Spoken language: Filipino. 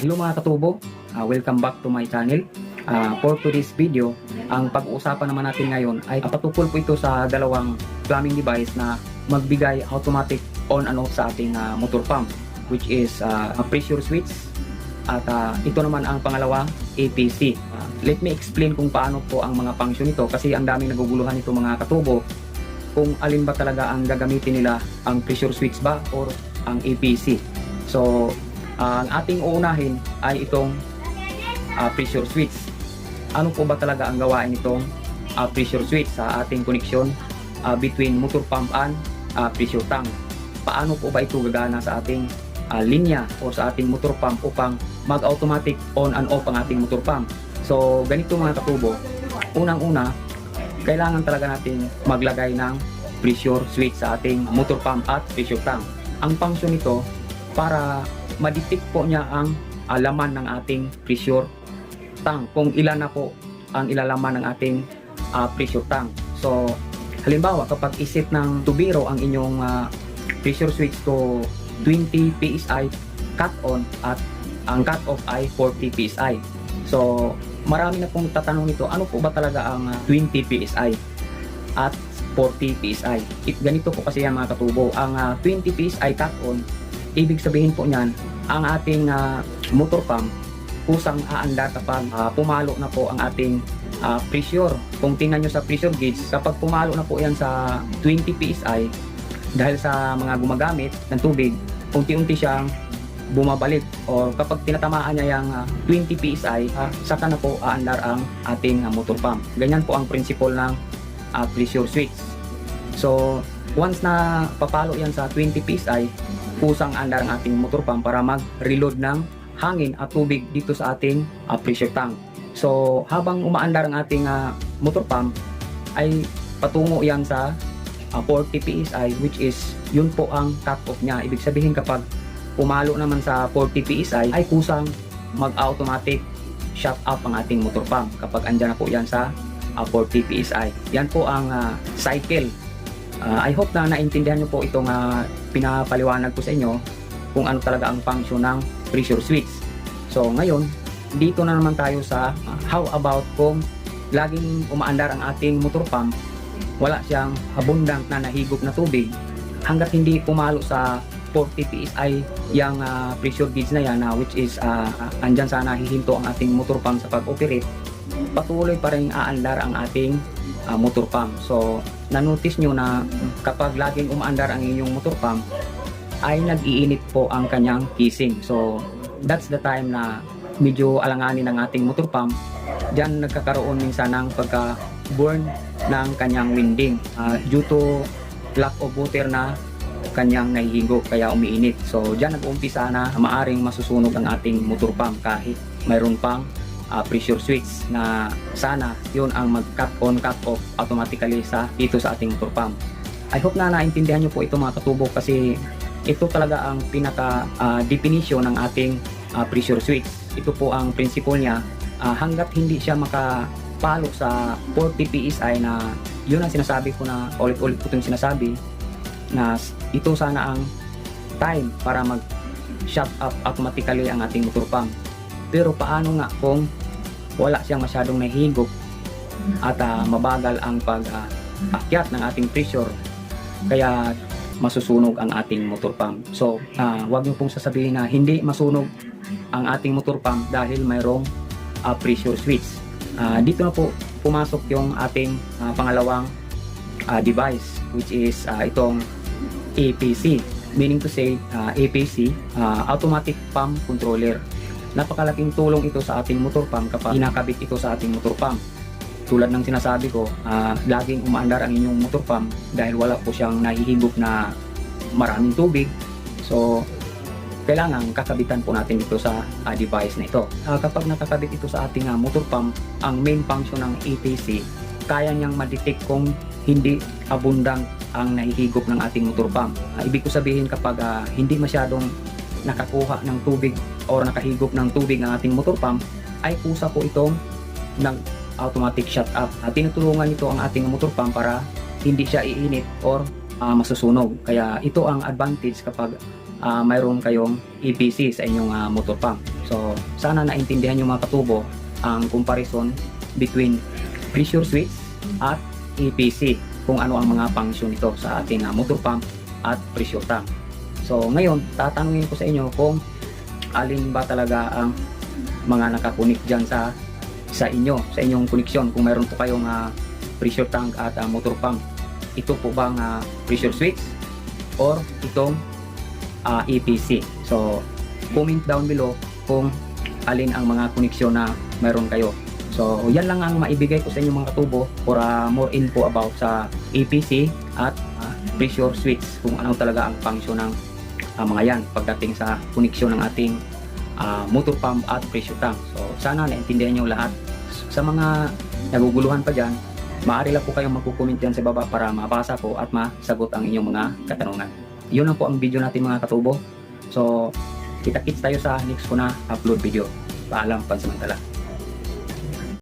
Hello mga katubo, welcome back to my channel. For today's video, ang pag-uusapan naman natin ngayon ay patungkol po ito sa dalawang plumbing device na magbigay automatic on and off sa ating motor pump, which is a pressure switch at ito naman ang pangalawa, APC. Let me explain kung paano po ang mga function nito kasi ang daming naguguluhan ito mga katubo kung alin ba talaga ang gagamitin nila, ang pressure switch ba or ang APC. So ang ating uunahin ay itong pressure switch. Ano po ba talaga ang gawain itong pressure switch sa ating connection between motor pump and pressure tank? Paano po ba ito gagana sa ating linya o sa ating motor pump upang mag-automatic on and off ang ating motor pump? So ganito mga katubo, unang-una kailangan talaga natin maglagay ng pressure switch sa ating motor pump at pressure tank. Ang function nito para ma-detect po niya ang laman ng ating pressure tank, kung ilan na po ang ilalaman ng ating pressure tank. So halimbawa kapag iset ng tubiro ang inyong pressure switch to 20 PSI cut on at ang cut off ay 40 PSI. So marami na pong tatanong nito, ano po ba talaga ang 20 PSI at 40 PSI? Ganito po kasi yan mga katubo, ang 20 PSI cut on, ibig sabihin po niyan, ang ating motor pump kusang aandar kapag pumalo na po ang ating pressure. Kung tingnan nyo sa pressure gauge, kapag pumalo na po yan sa 20 PSI, dahil sa mga gumagamit ng tubig, unti-unti siyang bumabalik, o kapag tinatamaan niya yung 20 PSI, saka na po aandar ang ating motor pump. Ganyan po ang principle ng pressure switch. So once na papalo yan sa 20 PSI, kusang andar ang ating motor pump para mag-reload ng hangin at tubig dito sa ating pressure tank. So habang umaandar ang ating motor pump ay patungo yan sa 40 PSI, which is yun po ang cut off niya. Ibig sabihin kapag pumalo naman sa 40 PSI ay kusang mag-automatic shut off ang ating motor pump kapag andyan na po yan sa 40 PSI. Yan po ang cycle. I hope na naintindihan nyo po itong pinapaliwanag ko sa inyo kung ano talaga ang function ng pressure switch. So ngayon, dito na naman tayo sa how about kung laging umaandar ang ating motor pump, wala siyang abundant na nahigop na tubig, hanggat hindi pumalo sa 40 PSI yung pressure gauge na yan, which is andyan sa nahihinto ang ating motor pump sa pag-operate, patuloy pa rin aandar ang ating motor pump. So na-notice nyo na kapag laging umaandar ang inyong motor pump ay nag-iinit po ang kanyang casing. So that's the time na medyo alanganin ang ating motor pump. Diyan nagkakaroon minsan ng pagka-burn ng kanyang winding due to lack of water na kanyang nahihigo kaya umiinit. So diyan nag-uumpisa na maaring masusunog ang ating motor pump kahit mayroon pang pressure switch na sana yun ang mag-cut on, cut off automatically dito sa ating motor pump. I hope na naintindihan nyo po ito mga katubo kasi ito talaga ang pinaka definition ng ating pressure switch. Ito po ang principle niya. Hanggat hindi siya makapalo sa 40 PSI na yun ang sinasabi ko na ulit-ulit ko itong sinasabi na ito sana ang time para mag shut up automatically ang ating motor pump. Pero paano nga kung wala siyang masyadong nahihigop at mabagal ang pag-akyat ng ating pressure kaya masusunog ang ating motor pump? So huwag niyo pong sasabihin na hindi masunog ang ating motor pump dahil mayroong pressure switch. Dito na po pumasok yung ating pangalawang device, which is itong APC, meaning to say APC, automatic pump controller. Napakalaking tulong ito sa ating motor pump kapag inakabit ito sa ating motor pump. Tulad ng sinasabi ko, laging umaandar ang inyong motor pump dahil wala po siyang nahihigop na maraming tubig. So kailangan kakabitan po natin ito sa device na ito. Kapag nakakabit ito sa ating motor pump, ang main function ng APC, kaya niyang ma-detect kung hindi abundant ang nahihigop ng ating motor pump. Ibig ko sabihin kapag hindi masyadong nakakuha ng tubig o nakahigop ng tubig ng ating motor pump, ay kusa po itong nag-automatic shut up. Tinutulungan ito ang ating motor pump para hindi siya iinit or masusunog. Kaya ito ang advantage kapag mayroon kayong EPC sa inyong motor pump. So So sana naintindihan nyo mga katubo ang comparison between pressure switch at EPC, kung ano ang mga function nito sa ating motor pump at pressure tank. So ngayon, tatanungin ko sa inyo kung alin ba talaga ang mga nakakunik dyan sa inyong koneksyon. Kung mayroon po kayong pressure tank at motor pump, ito po bang pressure switch or itong EPC? So comment down below kung alin ang mga koneksyon na mayroon kayo. So yan lang ang maibigay ko sa inyo mga katubo for more info about sa EPC at pressure switch, kung ano talaga ang function ng mga yan pagdating sa koneksyon ng ating motor pump at pressure tank. So sana naintindihan nyo lahat. Sa mga naguguluhan pa dyan, maaari lang po kayong magko-comment dyan sa baba para mabasa ko at masagot ang inyong mga katanungan. Yun lang po ang video natin mga katubo. So kita-kits tayo sa next ko na upload video. Paalam pansamantala.